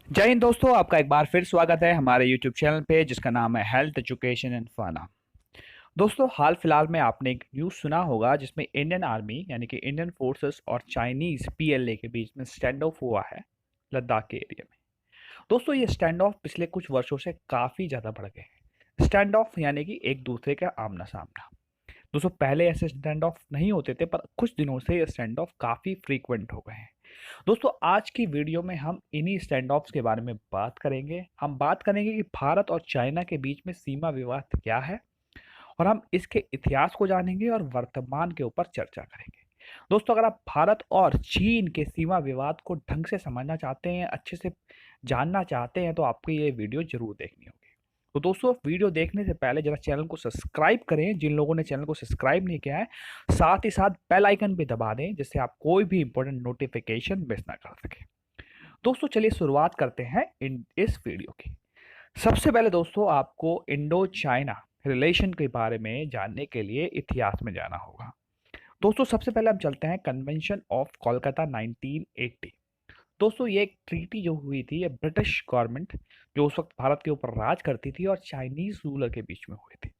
जय हिंद दोस्तों, आपका एक बार फिर स्वागत है हमारे YouTube चैनल पे जिसका नाम है हेल्थ एजुकेशन एंड फन। दोस्तों, हाल फिलहाल में आपने एक न्यूज़ सुना होगा जिसमें इंडियन आर्मी यानी कि इंडियन फोर्सेस और चाइनीज पीएलए के बीच में स्टैंड ऑफ हुआ है लद्दाख के एरिया में। दोस्तों, ये स्टैंड ऑफ पिछले कुछ वर्षों से काफ़ी ज़्यादा बढ़ गए हैं। स्टैंड ऑफ यानी कि एक दूसरे का आमना सामना। दोस्तों, पहले ऐसे स्टैंड ऑफ नहीं होते थे, पर कुछ दिनों से ये स्टैंड ऑफ काफ़ी फ्रीक्वेंट हो गए हैं। दोस्तों, आज की वीडियो में हम इन्हीं स्टैंड ऑफ्स के बारे में बात करेंगे। हम बात करेंगे कि भारत और चाइना के बीच में सीमा विवाद क्या है, और हम इसके इतिहास को जानेंगे और वर्तमान के ऊपर चर्चा करेंगे। दोस्तों, अगर आप भारत और चीन के सीमा विवाद को ढंग से समझना चाहते हैं, अच्छे से जानना चाहते हैं, तो आपको ये वीडियो जरूर देखनी होगी। तो दोस्तों, वीडियो देखने से पहले जरा चैनल को सब्सक्राइब करें जिन लोगों ने चैनल को सब्सक्राइब नहीं किया है। साथ ही साथ बेल आइकन भी दबा दें जिससे आप कोई भी इंपॉर्टेंट नोटिफिकेशन मिस ना कर सके। दोस्तों, चलिए शुरुआत करते हैं इस वीडियो की। सबसे पहले दोस्तों, आपको इंडो चाइना रिलेशन के बारे में जानने के लिए इतिहास में जाना होगा। दोस्तों, सबसे पहले हम चलते हैं कन्वेंशन ऑफ कोलकाता 1980। दोस्तों, ये एक ट्रीटी जो हुई थी, ये ब्रिटिश गवर्नमेंट जो उस वक्त भारत के ऊपर राज करती थी और चाइनीज रूलर के बीच में हुई थी।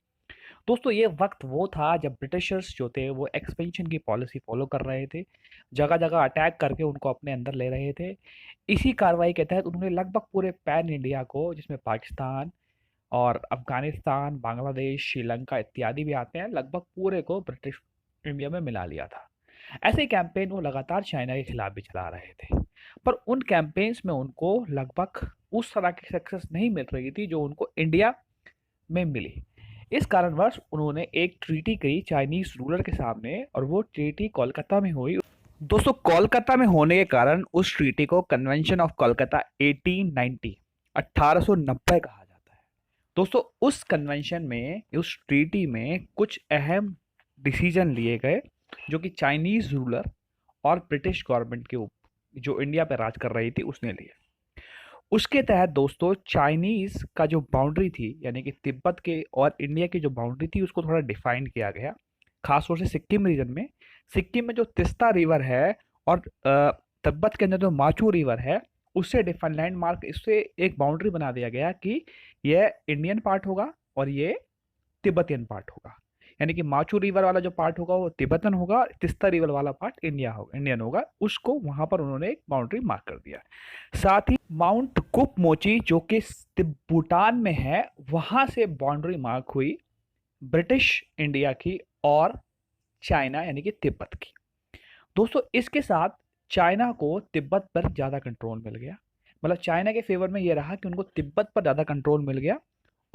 दोस्तों, ये वक्त वो था जब ब्रिटिशर्स जो थे वो एक्सपेंशन की पॉलिसी फॉलो कर रहे थे, जगह जगह अटैक करके उनको अपने अंदर ले रहे थे। इसी कार्रवाई के तहत उन्होंने लगभग पूरे पैन इंडिया को, जिसमें पाकिस्तान और अफगानिस्तान, बांग्लादेश, श्रीलंका इत्यादि भी आते हैं, लगभग पूरे को ब्रिटिश इंडिया में मिला लिया था। ऐसे कैंपेन वो लगातार चाइना के खिलाफ भी चला रहे थे, पर उन कैंपेन्स में उनको लगभग उस तरह की सक्सेस नहीं मिल रही थी जो उनको इंडिया में मिली। इस कारणवश उन्होंने एक ट्रीटी की चाइनीज रूलर के सामने, और वो ट्रीटी कोलकाता में हुई। दोस्तों, कोलकाता में होने के कारण उस ट्रीटी को कन्वेंशन ऑफ कोलकाता 1890 1890 कहा जाता है। दोस्तों, उस कन्वेंशन में, उस ट्रीटी में कुछ अहम डिसीजन लिए गए जो कि चाइनीज रूलर और ब्रिटिश गवर्नमेंट के जो इंडिया पर राज कर रही थी उसने लिए। उसके तहत दोस्तों, चाइनीज का जो बाउंड्री थी यानी कि तिब्बत के और इंडिया की जो बाउंड्री थी उसको थोड़ा डिफाइन किया गया, खासतौर से सिक्किम रीजन में। सिक्किम में जो तिस्ता रिवर है और तिब्बत के अंदर जो माचू रिवर है, उससे डिफाइन लैंडमार्क, इससे एक बाउंड्री बना दिया गया कि यह इंडियन पार्ट होगा और ये तिब्बतियन पार्ट होगा। यानी कि माचू रिवर वाला जो पार्ट होगा वो तिब्बतन होगा, तिस्ता रिवर वाला पार्ट इंडियन होगा। उसको वहां पर उन्होंने एक बाउंड्री मार्क कर दिया। साथ ही माउंट कुप मोची जो कि भूटान में है, वहां से बाउंड्री मार्क हुई ब्रिटिश इंडिया की और चाइना यानी कि तिब्बत की। दोस्तों, इसके साथ चाइना को तिब्बत पर ज़्यादा कंट्रोल मिल गया। मतलब चाइना के फेवर में ये रहा कि उनको तिब्बत पर ज़्यादा कंट्रोल मिल गया,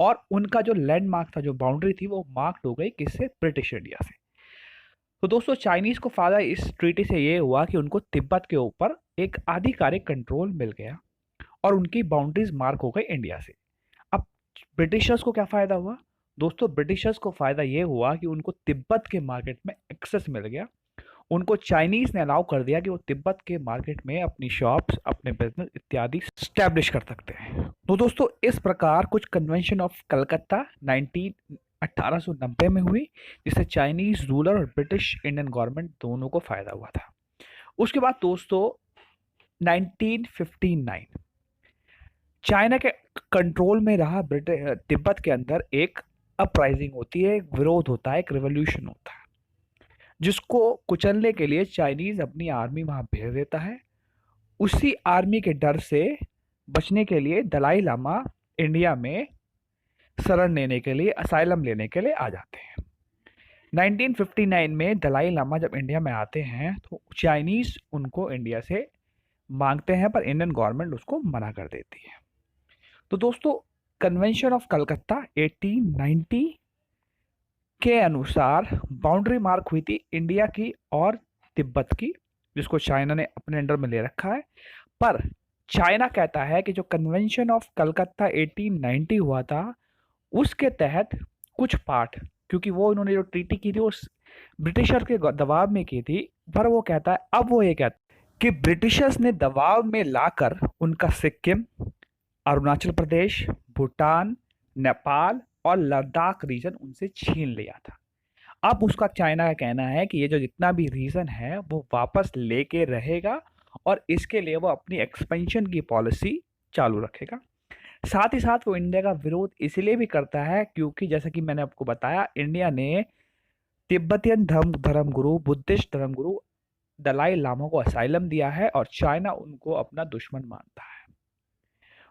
और उनका जो लैंडमार्क था, जो बाउंड्री थी, वो मार्क्ड हो गई किससे? ब्रिटिश इंडिया से। तो दोस्तों, चाइनीज को फायदा इस ट्रीटी से ये हुआ कि उनको तिब्बत के ऊपर एक आधिकारिक कंट्रोल मिल गया और उनकी बाउंड्रीज मार्क हो गई इंडिया से। अब ब्रिटिशर्स को क्या फायदा हुआ? दोस्तों, ब्रिटिशर्स को फायदा ये हुआ कि उनको तिब्बत के मार्केट में एक्सेस मिल गया। उनको चाइनीज ने अलाउ कर दिया कि वो तिब्बत के मार्केट में अपनी शॉप्स, अपने बिजनेस इत्यादि स्टैब्लिश कर सकते हैं। तो दोस्तों, इस प्रकार कुछ कन्वेंशन ऑफ कलकत्ता 1890 में हुई, जिससे चाइनीज रूलर और ब्रिटिश इंडियन गवर्नमेंट दोनों को फायदा हुआ था। उसके बाद दोस्तों 1959 चाइना के कंट्रोल में रहा तिब्बत के अंदर एक अपराइजिंग होती है, एक विरोध होता है, एक रिवॉल्यूशन होता है, जिसको कुचलने के लिए चाइनीज अपनी आर्मी वहां भेज देता है। उसी आर्मी के डर से बचने के लिए दलाई लामा इंडिया में शरण लेने के लिए, असाइलम लेने के लिए आ जाते हैं। 1959 में दलाई लामा जब इंडिया में आते हैं तो चाइनीज उनको इंडिया से मांगते हैं, पर इंडियन गवर्नमेंट उसको मना कर देती है। तो दोस्तों, कन्वेंशन ऑफ कलकत्ता 1890 के अनुसार बाउंड्री मार्क हुई थी इंडिया की और तिब्बत की, जिसको चाइना ने अपने अंडर में ले रखा है। पर चाइना कहता है कि जो कन्वेंशन ऑफ कलकत्ता 1890 हुआ था, उसके तहत कुछ पार्ट, क्योंकि वो इन्होंने जो ट्रीटी की थी वो ब्रिटिशर के दबाव में की थी, पर वो कहता है, अब वो ये कहता है कि ब्रिटिशर्स ने दबाव में लाकर उनका सिक्किम, अरुणाचल प्रदेश, भूटान, नेपाल और लद्दाख रीजन उनसे छीन लिया था। अब उसका चाइना का कहना है कि ये जो जितना भी रीजन है वो वापस लेके रहेगा, और इसके लिए वो अपनी एक्सपेंशन की पॉलिसी चालू रखेगा। साथ ही साथ वो इंडिया का विरोध इसलिए भी करता है क्योंकि जैसा कि मैंने आपको बताया, इंडिया ने तिब्बतियन धर्मगुरु, बुद्धिस्ट धर्मगुरु दलाई लामा को असाइलम दिया है और चाइना उनको अपना दुश्मन मानता है।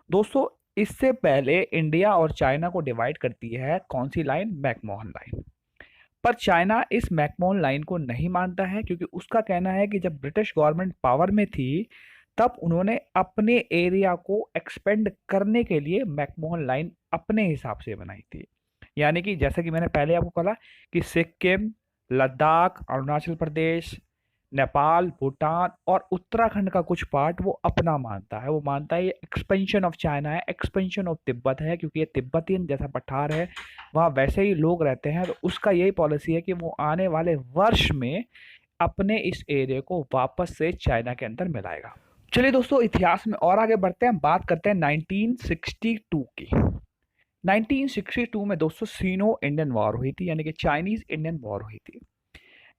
दोस्तों, इससे पहले इंडिया और चाइना को डिवाइड करती है कौन सी लाइन? McMahon line. पर चाइना इस मैकमोहन लाइन को नहीं मानता है क्योंकि उसका कहना है कि जब ब्रिटिश गवर्नमेंट पावर में थी तब उन्होंने अपने एरिया को एक्सपेंड करने के लिए मैकमोहन लाइन अपने हिसाब से बनाई थी। यानी कि जैसा कि मैंने पहले आपको कहा कि सिक्किम, लद्दाख, अरुणाचल प्रदेश, नेपाल, भूटान और उत्तराखंड का कुछ पार्ट वो अपना मानता है। वो मानता है ये एक्सपेंशन ऑफ चाइना है, एक्सपेंशन ऑफ तिब्बत है, क्योंकि ये तिब्बतियन जैसा पठार है, वहाँ वैसे ही लोग रहते हैं। तो उसका यही पॉलिसी है कि वो आने वाले वर्ष में अपने इस एरिया को वापस से चाइना के अंदर मिलाएगा। चलिए दोस्तों, इतिहास में और आगे बढ़ते हैं, बात करते हैं 1962 की। 1962 में दोस्तों सीनो इंडियन वॉर हुई थी, यानी कि चाइनीज इंडियन वॉर हुई थी,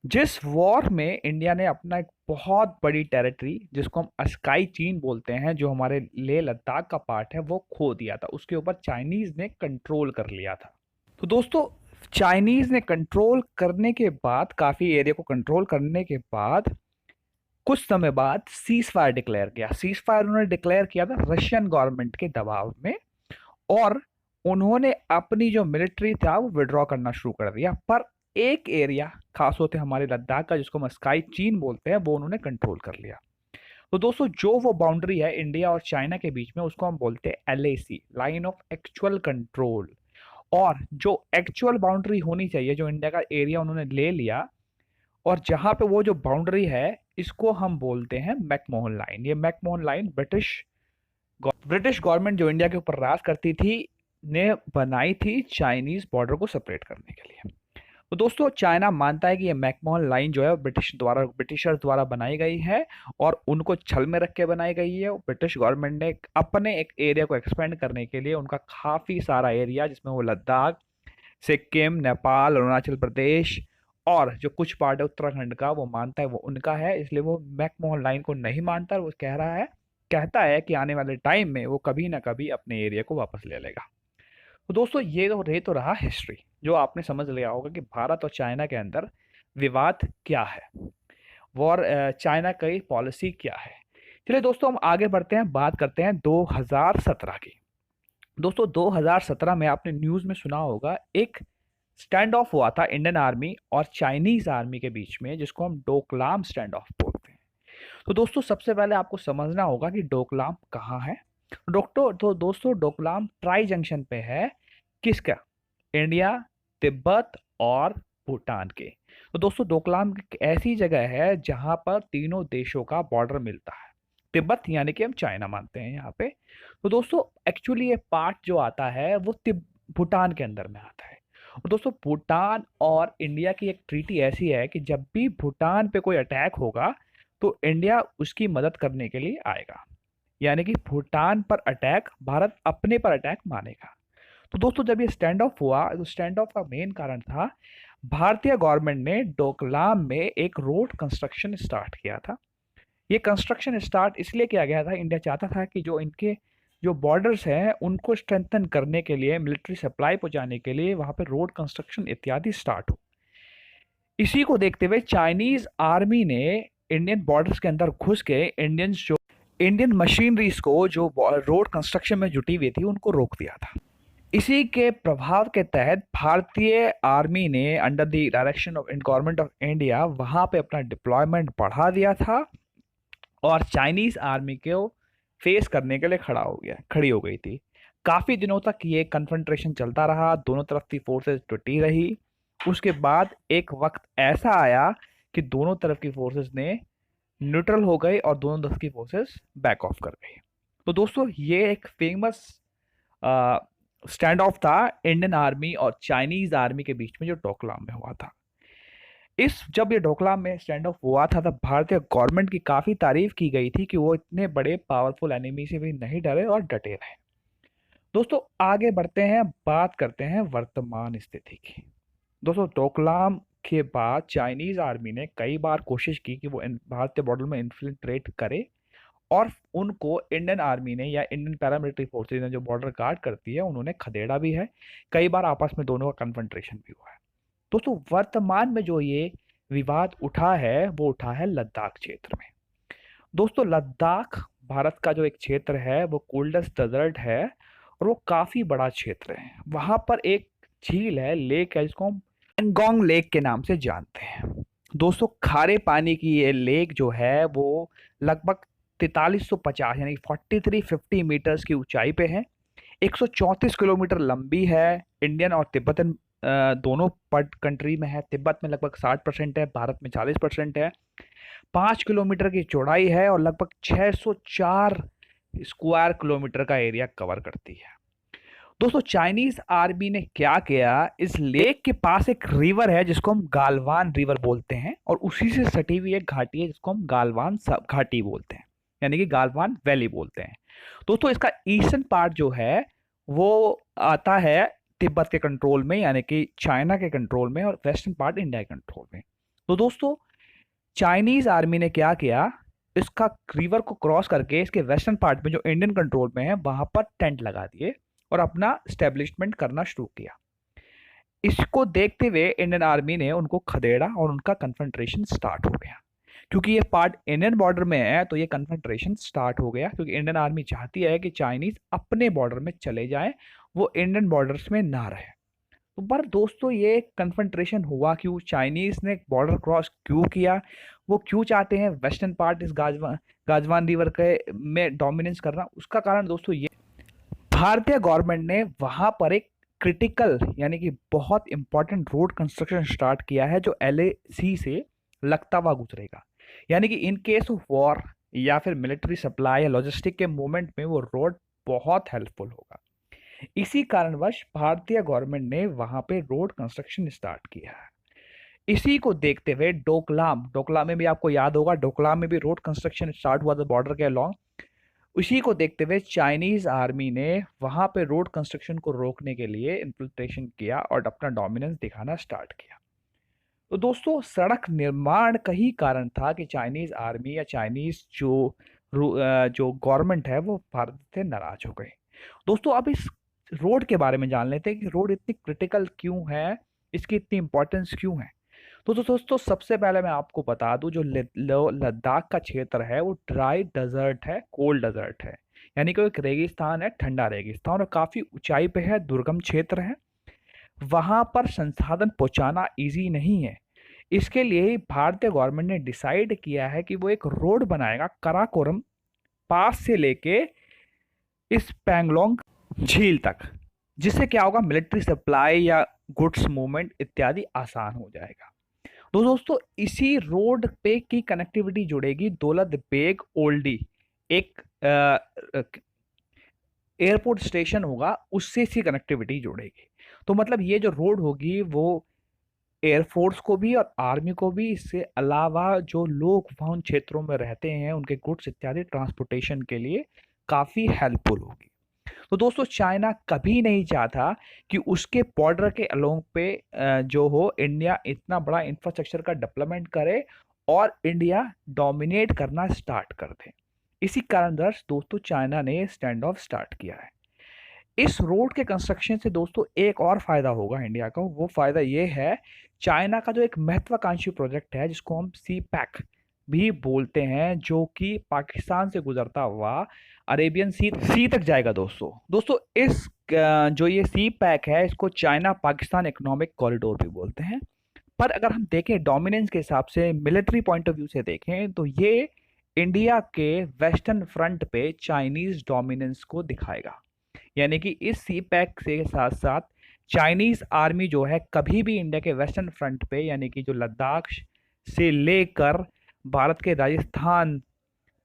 जिस वॉर में इंडिया ने अपना एक बहुत बड़ी टेरिटरी, जिसको हम अस्काई चीन बोलते हैं, जो हमारे लेह लद्दाख का पार्ट है, वो खो दिया था। उसके ऊपर चाइनीज ने कंट्रोल कर लिया था। तो दोस्तों, चाइनीज ने कंट्रोल करने के बाद, काफी एरिया को कंट्रोल करने के बाद, कुछ समय बाद सीज फायर डिक्लेयर किया। सीज फायर उन्होंने डिक्लेयर किया था रशियन गवर्नमेंट के दबाव में, और उन्होंने अपनी जो मिलिट्री था वो विड्रॉ करना शुरू कर दिया। पर एक एरिया खास होते हमारे लद्दाख का, जिसको हम स्काई चीन बोलते हैं, वो उन्होंने कंट्रोल कर लिया। तो दोस्तों, जो वो बाउंड्री है इंडिया और चाइना के बीच में, उसको हम बोलते हैं LAC, line of actual control. और जो एक्चुअल बाउंड्री होनी चाहिए, जो इंडिया का एरिया उन्होंने ले लिया, और जहां पे वो जो बाउंड्री है, इसको हम बोलते हैं मैकमोहन लाइन। ये मैकमोहन लाइन ब्रिटिश गवर्नमेंट जो इंडिया के ऊपर राज करती थी ने बनाई थी चाइनीज बॉर्डर को सेपरेट करने के लिए। तो दोस्तों, चाइना मानता है कि ये मैकमोहन लाइन जो है ब्रिटिशर्स द्वारा बनाई गई है और उनको छल में रख के बनाई गई है। ब्रिटिश गवर्नमेंट ने अपने एक एरिया को एक्सपेंड करने के लिए उनका काफी सारा एरिया, जिसमें वो लद्दाख, सिक्किम, नेपाल, अरुणाचल प्रदेश और जो कुछ पार्ट है उत्तराखंड का, वो मानता है वो उनका है। इसलिए वो मैकमोहन लाइन को नहीं मानता, वो कहता है कि आने वाले टाइम में वो कभी ना कभी अपने एरिया को वापस ले लेगा। तो दोस्तों, ये तो रहा हिस्ट्री, जो आपने समझ लिया होगा कि भारत और चाइना के अंदर विवाद क्या है, वॉर, चाइना की पॉलिसी क्या है। चलिए दोस्तों, हम आगे बढ़ते हैं, बात करते हैं 2017 की। दोस्तों, 2017 में आपने न्यूज़ में सुना होगा, एक स्टैंड ऑफ हुआ था इंडियन आर्मी और चाइनीज आर्मी के बीच में, जिसको हम डोकलाम स्टैंड ऑफ बोलते हैं। तो दोस्तों, सबसे पहले आपको समझना होगा कि डोकलाम कहाँ है। दोस्तों, डोकलाम ट्राई जंक्शन पे है, किसका? इंडिया, तिब्बत और भूटान के। तो दोस्तों, डोकलाम एक ऐसी जगह है जहां पर तीनों देशों का बॉर्डर मिलता है। तिब्बत यानी कि हम चाइना मानते हैं यहाँ पे। तो दोस्तों, एक्चुअली ये पार्ट जो आता है वो भूटान के अंदर में आता है। और दोस्तों, भूटान और इंडिया की एक ट्रीटी ऐसी है कि जब भी भूटान पे कोई अटैक होगा तो इंडिया उसकी मदद करने के लिए आएगा। यानी कि भूटान पर अटैक भारत अपने पर अटैक मानेगा। तो दोस्तों, जब ये स्टैंड ऑफ हुआ, तो स्टैंड ऑफ का मेन कारण था, भारतीय गवर्नमेंट ने डोकलाम में एक रोड कंस्ट्रक्शन स्टार्ट किया था। ये कंस्ट्रक्शन स्टार्ट इसलिए किया गया था, इंडिया चाहता था कि जो इनके जो बॉर्डर्स हैं उनको स्ट्रेंथन करने के लिए, मिलिट्री सप्लाई पहुंचाने के लिए वहां पे रोड कंस्ट्रक्शन इत्यादि स्टार्ट हो। इसी को देखते हुए चाइनीज आर्मी ने इंडियन बॉर्डर्स के अंदर घुस के इंडियन मशीनरीज को जो रोड कंस्ट्रक्शन में जुटी हुई थी उनको रोक दिया था। इसी के प्रभाव के तहत भारतीय आर्मी ने under the direction of government of India वहां पे अपना डिप्लॉयमेंट बढ़ा दिया था और चाइनीज आर्मी को फेस करने के लिए खड़ी हो गई थी। काफी दिनों तक ये कन्फ्रंट्रेशन चलता रहा, दोनों तरफ की फोर्सेस टूटी रही। उसके बाद एक वक्त ऐसा आया कि दोनों तरफ की फोर्सेस ने न्यूट्रल हो गई और दोनों तरफ की फोर्सेस बैक ऑफ कर गई। तो दोस्तों, ये एक फेमस स्टैंड ऑफ था इंडियन आर्मी और चाइनीज आर्मी के बीच में, जो डोकलाम में हुआ था। जब ये डोकलाम में स्टैंड ऑफ हुआ था तब भारतीय गवर्नमेंट की काफी तारीफ की गई थी कि वो इतने बड़े पावरफुल एनिमी से भी नहीं डरे और डटे रहे। दोस्तों, आगे बढ़ते हैं, बात करते हैं वर्तमान स्थिति की। दोस्तों, डोकलाम के बाद चाइनीज आर्मी ने कई बार कोशिश की कि वो भारतीय बॉर्डर में इन्फिल्ट्रेट करे और उनको इंडियन आर्मी ने या इंडियन पैरामिलिट्री फोर्सेज ने जो बॉर्डर गार्ड करती है उन्होंने खदेड़ा भी है। कई बार आपस में दोनों का कन्फ्रंटेशन भी हुआ है। दोस्तों वर्तमान में जो ये विवाद उठा है वो उठा है लद्दाख क्षेत्र में। दोस्तों लद्दाख भारत का जो एक क्षेत्र है वो कोल्डेस्ट डेजर्ट है और वो काफी बड़ा क्षेत्र है। वहां पर एक झील है, लेक है, जिसको हम पेंगोंग लेक के नाम से जानते हैं। दोस्तों खारे पानी की ये लेक जो है वो लगभग 4350 यानी 4350 मीटर्स की ऊंचाई पे है। 134 किलोमीटर लंबी है। इंडियन और तिब्बतन दोनों पट कंट्री में है। तिब्बत में लगभग 60% है, भारत में 40% है। 5 किलोमीटर की चौड़ाई है और लगभग 604 स्क्वायर किलोमीटर का एरिया कवर करती है। दोस्तों चाइनीज आर्मी ने क्या किया, इस लेक के पास एक रिवर है जिसको हम गालवान रिवर बोलते हैं और उसी से सटी हुई एक घाटी है जिसको हम गालवान घाटी बोलते हैं, यानी कि गालवान वैली बोलते हैं। दोस्तों इसका ईस्टर्न पार्ट जो है वो आता है तिब्बत के कंट्रोल में, यानी कि चाइना के कंट्रोल में, और वेस्टर्न पार्ट इंडिया के कंट्रोल में। तो दोस्तों चाइनीज आर्मी ने क्या किया, इसका रिवर को क्रॉस करके इसके वेस्टर्न पार्ट में जो इंडियन कंट्रोल में है वहां पर टेंट लगा दिए और अपना स्टेब्लिशमेंट करना शुरू किया। इसको देखते हुए इंडियन आर्मी ने उनको खदेड़ा और उनका कन्फ्रंटेशन स्टार्ट हो गया। क्योंकि ये पार्ट इंडियन बॉर्डर में है तो ये कन्फ्रंटेशन स्टार्ट हो गया, क्योंकि इंडियन आर्मी चाहती है कि चाइनीज अपने बॉर्डर में चले जाएं, वो इंडियन बॉर्डर्स में ना रहे। तो पर दोस्तों ये कन्फ्रंटेशन हुआ क्यों, चाइनीज ने बॉर्डर क्रॉस क्यों किया, वो क्यों चाहते हैं वेस्टर्न पार्ट इस गाजवान रिवर के में डोमिनेंस करना, उसका कारण दोस्तों ये भारतीय गवर्नमेंट ने वहां पर एक क्रिटिकल यानी कि बहुत इंपॉर्टेंट रोड कंस्ट्रक्शन स्टार्ट किया है जो LAC से लगता हुआ गुजरेगा। यानी कि इन केस ऑफ वॉर या फिर मिलिट्री सप्लाई या लॉजिस्टिक के मूवमेंट में वो रोड बहुत हेल्पफुल होगा। इसी कारणवश भारतीय गवर्नमेंट ने वहां पे रोड कंस्ट्रक्शन स्टार्ट किया है। इसी को देखते हुए डोकलाम में भी आपको याद होगा, डोकलाम में भी रोड कंस्ट्रक्शन स्टार्ट हुआ था बॉर्डर के अलॉन्ग। उसी को देखते हुए चाइनीज आर्मी ने वहां पे रोड कंस्ट्रक्शन को रोकने के लिए इन्फिल्ट्रेशन किया और अपना डोमिनेंस दिखाना स्टार्ट किया। तो दोस्तों सड़क निर्माण का ही कारण था कि चाइनीज आर्मी या चाइनीज जो गवर्नमेंट है वो भारत से नाराज हो गए। दोस्तों अब इस रोड के बारे में जान लेते हैं कि रोड इतनी क्रिटिकल क्यों है, इसकी इतनी इंपॉर्टेंस क्यों है। तो दोस्तों सबसे पहले मैं आपको बता दूं, जो लद्दाख का क्षेत्र है वो ड्राई डेजर्ट है, कोल्ड डेजर्ट है, यानी कि एक रेगिस्तान है, ठंडा रेगिस्तान, और काफी ऊंचाई पे है, दुर्गम क्षेत्र है। वहां पर संसाधन पहुंचाना इजी नहीं है। इसके लिए भारतीय गवर्नमेंट ने डिसाइड किया है कि वो एक रोड बनाएगा कराकोरम पास से लेके इस पैंगलोंग झील तक, जिससे क्या होगा, मिलिट्री सप्लाई या गुड्स मूवमेंट इत्यादि आसान हो जाएगा। तो दोस्तों इसी रोड पे की कनेक्टिविटी जुड़ेगी दौलत बेग ओल्डी, एक एयरपोर्ट स्टेशन होगा, उससे इसकी कनेक्टिविटी जुड़ेगी। तो मतलब ये जो रोड होगी वो एयरफोर्स को भी और आर्मी को भी, इससे अलावा जो लोग वहाँ उन क्षेत्रों में रहते हैं उनके गुड्स इत्यादि ट्रांसपोर्टेशन के लिए काफ़ी हेल्पफुल होगी। तो दोस्तों चाइना कभी नहीं चाहता कि उसके बॉर्डर के अलोंग पे जो हो इंडिया इतना बड़ा इंफ्रास्ट्रक्चर का डेवलपमेंट करे और इंडिया डोमिनेट करना स्टार्ट कर दे। इसी कारणवश दोस्तों चाइना ने स्टैंड ऑफ स्टार्ट किया है। इस रोड के कंस्ट्रक्शन से दोस्तों एक और फायदा होगा इंडिया को, वो फायदा ये है, चाइना का जो एक महत्वाकांक्षी प्रोजेक्ट है जिसको हम सी पैक भी बोलते हैं, जो कि पाकिस्तान से गुजरता हुआ अरेबियन सी तक जाएगा। दोस्तों इस जो ये सी पैक है इसको चाइना पाकिस्तान इकोनॉमिक कॉरिडोर भी बोलते हैं। पर अगर हम देखें डोमिनेंस के हिसाब से, मिलिट्री पॉइंट ऑफ व्यू से देखें, तो ये इंडिया के वेस्टर्न फ्रंट पे चाइनीज डोमिनेंस को दिखाएगा। यानी कि इस सी पैक से साथ साथ चाइनीज आर्मी जो है कभी भी इंडिया के वेस्टर्न फ्रंट पे, यानी कि जो लद्दाख से लेकर भारत के राजस्थान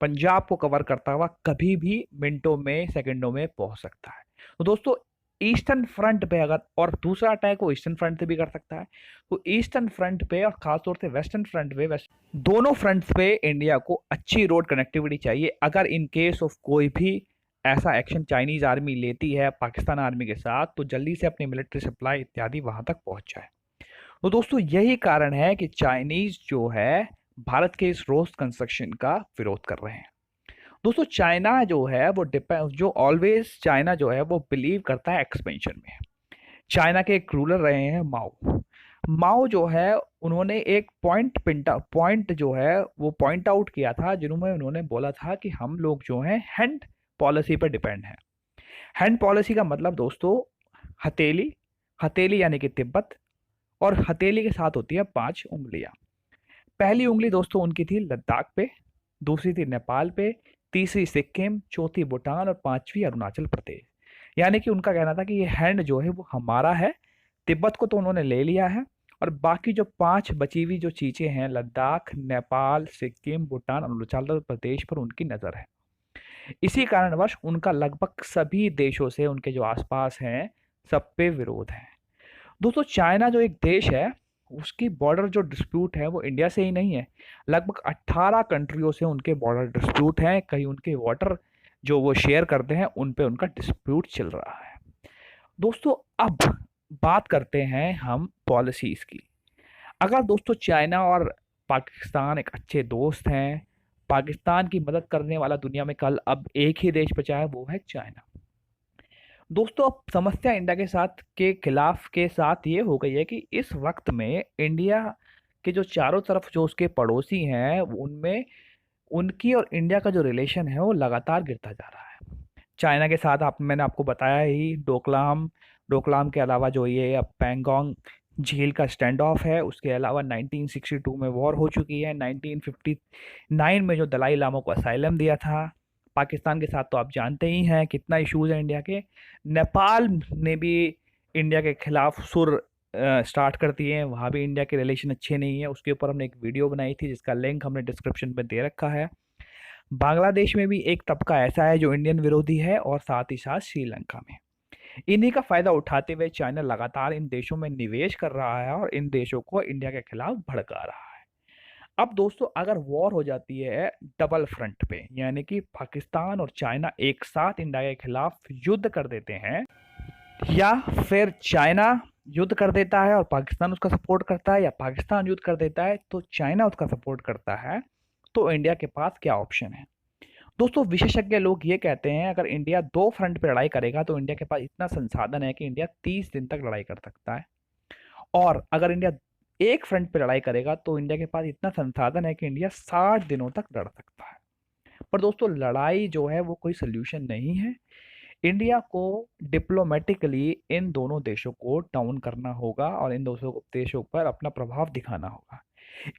पंजाब को कवर करता हुआ कभी भी मिनटों में सेकंडों में पहुंच सकता है। तो दोस्तों ईस्टर्न फ्रंट पे अगर, और दूसरा अटैक वो ईस्टर्न फ्रंट से भी कर सकता है, तो ईस्टर्न फ्रंट पे और खासतौर से वेस्टर्न फ्रंट पे, दोनों फ्रंट्स पे इंडिया को अच्छी रोड कनेक्टिविटी चाहिए। अगर इन केस ऑफ कोई भी ऐसा एक्शन चाइनीज आर्मी लेती है पाकिस्तान आर्मी के साथ, तो जल्दी से अपनी मिलिट्री सप्लाई इत्यादि वहां तक पहुंच जाए। तो दोस्तों यही कारण है कि चाइनीज जो है भारत के इस रोड कंस्ट्रक्शन का विरोध कर रहे हैं। दोस्तों चाइना जो है वो डिपेंड जो ऑलवेज चाइना जो है वो बिलीव करता है एक्सपेंशन में। चाइना के एक रूलर रहे हैं माओ। माओ जो है उन्होंने एक पॉइंट जो है वो पॉइंट आउट किया था, जिन्होंने उन्होंने बोला था कि हम लोग जो हैं हैंड पॉलिसी पर डिपेंड हैं। हैंड पॉलिसी का मतलब दोस्तों हथेली, हथेली यानी कि तिब्बत, और हथेली के साथ होती है 5 उंगलियां। पहली उंगली दोस्तों उनकी थी लद्दाख पे, दूसरी थी नेपाल पे, तीसरी सिक्किम, चौथी भूटान और पांचवी अरुणाचल प्रदेश। यानी कि उनका कहना था कि ये हैंड जो है वो हमारा है। तिब्बत को तो उन्होंने ले लिया है, और बाकी जो 5 बची हुई जो चीजें हैं लद्दाख, नेपाल, सिक्किम, भूटान, अरुणाचल प्रदेश पर उनकी नजर है। इसी कारणवश उनका लगभग सभी देशों से, उनके जो आसपास हैं, सब पे विरोध है। दोस्तों चाइना जो एक देश है, उसकी बॉर्डर जो डिस्प्यूट है वो इंडिया से ही नहीं है, लगभग 18 कंट्रियों से उनके बॉर्डर डिस्प्यूट हैं। कहीं उनके वाटर जो वो शेयर करते हैं उन पे उनका डिस्प्यूट चल रहा है। दोस्तों अब बात करते हैं हम पॉलिसीज की। अगर दोस्तों चाइना और पाकिस्तान एक अच्छे दोस्त हैं, पाकिस्तान की मदद करने वाला दुनिया में कल अब एक ही देश बचा है, वो है चाइना। दोस्तों अब समस्या इंडिया के साथ के खिलाफ के साथ ये हो गई है कि इस वक्त में इंडिया के जो चारों तरफ जो उसके पड़ोसी हैं उनमें उनकी और इंडिया का जो रिलेशन है वो लगातार गिरता जा रहा है। चाइना के साथ आप मैंने आपको बताया ही, डोकलाम डोकलाम के अलावा जो ये अब पैंगोंग झील का स्टैंड ऑफ है, उसके अलावा 1962 में वॉर हो चुकी है, 1959 में जो दलाई लामा को असाइलम दिया था। पाकिस्तान के साथ तो आप जानते ही हैं कितना इश्यूज है इंडिया के। नेपाल ने भी इंडिया के खिलाफ सुर स्टार्ट कर दिए हैं, वहाँ भी इंडिया के रिलेशन अच्छे नहीं है। उसके ऊपर हमने एक वीडियो बनाई थी जिसका लिंक हमने डिस्क्रिप्शन में दे रखा है। बांग्लादेश में भी एक तबका ऐसा है जो इंडियन विरोधी है, और साथ ही साथ श्रीलंका में। इन्हीं का फायदा उठाते हुए चाइना लगातार इन देशों में निवेश कर रहा है और इन देशों को इंडिया के खिलाफ भड़का रहा है। अब दोस्तों अगर वॉर हो जाती है डबल फ्रंट पे, यानी कि पाकिस्तान और चाइना एक साथ इंडिया के खिलाफ युद्ध कर देते हैं, या फिर चाइना युद्ध कर देता है और पाकिस्तान उसका सपोर्ट करता है, या पाकिस्तान युद्ध कर देता है तो चाइना उसका सपोर्ट करता है, तो इंडिया के पास क्या ऑप्शन है? दोस्तों विशेषज्ञ लोग ये कहते हैं अगर इंडिया 2 फ्रंट पे लड़ाई करेगा तो इंडिया के पास इतना संसाधन है कि इंडिया 30 दिन तक लड़ाई कर सकता है, और अगर इंडिया एक फ्रंट पे लड़ाई करेगा तो इंडिया के पास इतना संसाधन है कि इंडिया 60 दिनों तक लड़ सकता है। पर दोस्तों लड़ाई जो है वो कोई सोल्यूशन नहीं है। इंडिया को डिप्लोमेटिकली इन दोनों देशों को डाउन करना होगा और इन दोनों देशों पर अपना प्रभाव दिखाना होगा।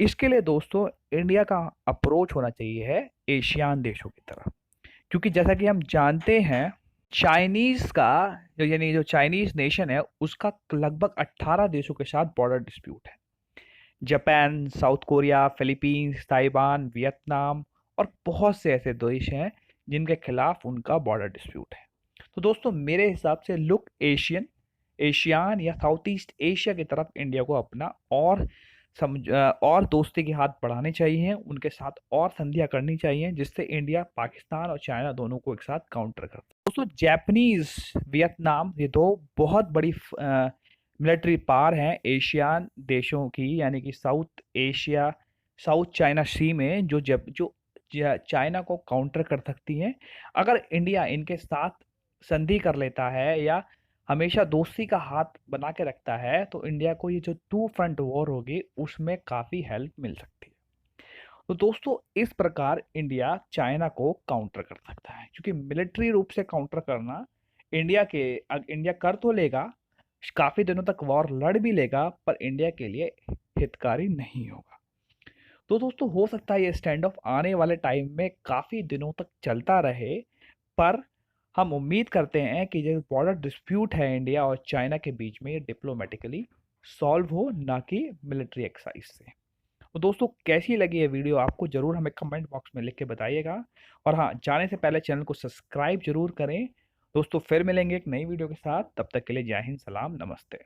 इसके लिए दोस्तों इंडिया का अप्रोच होना चाहिए है एशियान देशों की तरफ, क्योंकि जैसा कि हम जानते हैं चाइनीज का यानी जो चाइनीज नेशन है उसका लगभग 18 देशों के साथ बॉर्डर डिस्प्यूट है। Japan, south Korea, Philippines, Taiwan, Vietnam और बहुत से ऐसे देश हैं जिनके खिलाफ उनका बॉर्डर डिस्प्यूट है। तो दोस्तों मेरे हिसाब से लुक एशियान या साउथ ईस्ट एशिया की तरफ इंडिया को अपना और दोस्ती के हाथ बढ़ाने चाहिए, उनके साथ और संधियां करनी चाहिए, जिससे इंडिया पाकिस्तान और चाइना दोनों को एक साथ काउंटर कर। दोस्तों जापानीज, वियतनाम, ये दो बहुत बड़ी मिलिट्री पावर हैं एशियान देशों की, यानी कि साउथ एशिया, साउथ चाइना सी में जो चाइना को काउंटर कर सकती हैं। अगर इंडिया इनके साथ संधि कर लेता है या हमेशा दोस्ती का हाथ बना के रखता है तो इंडिया को ये जो 2 फ्रंट वॉर होगी उसमें काफ़ी हेल्प मिल सकती है। तो दोस्तों इस प्रकार इंडिया चाइना को काउंटर कर सकता है, क्योंकि मिलिट्री रूप से काउंटर करना इंडिया कर तो लेगा, काफ़ी दिनों तक वॉर लड़ भी लेगा, पर इंडिया के लिए हितकारी नहीं होगा। तो दोस्तों हो सकता है ये स्टैंड ऑफ आने वाले टाइम में काफ़ी दिनों तक चलता रहे, पर हम उम्मीद करते हैं कि जो बॉर्डर डिस्प्यूट है इंडिया और चाइना के बीच में ये डिप्लोमेटिकली सॉल्व हो, ना कि मिलिट्री एक्सरसाइज से। तो दोस्तों कैसी लगी ये वीडियो आपको ज़रूर हमें कमेंट बॉक्स में लिख के बताइएगा, और हाँ जाने से पहले चैनल को सब्सक्राइब जरूर करें। दोस्तों फिर मिलेंगे एक नई वीडियो के साथ, तब तक के लिए जय हिंद, सलाम, नमस्ते।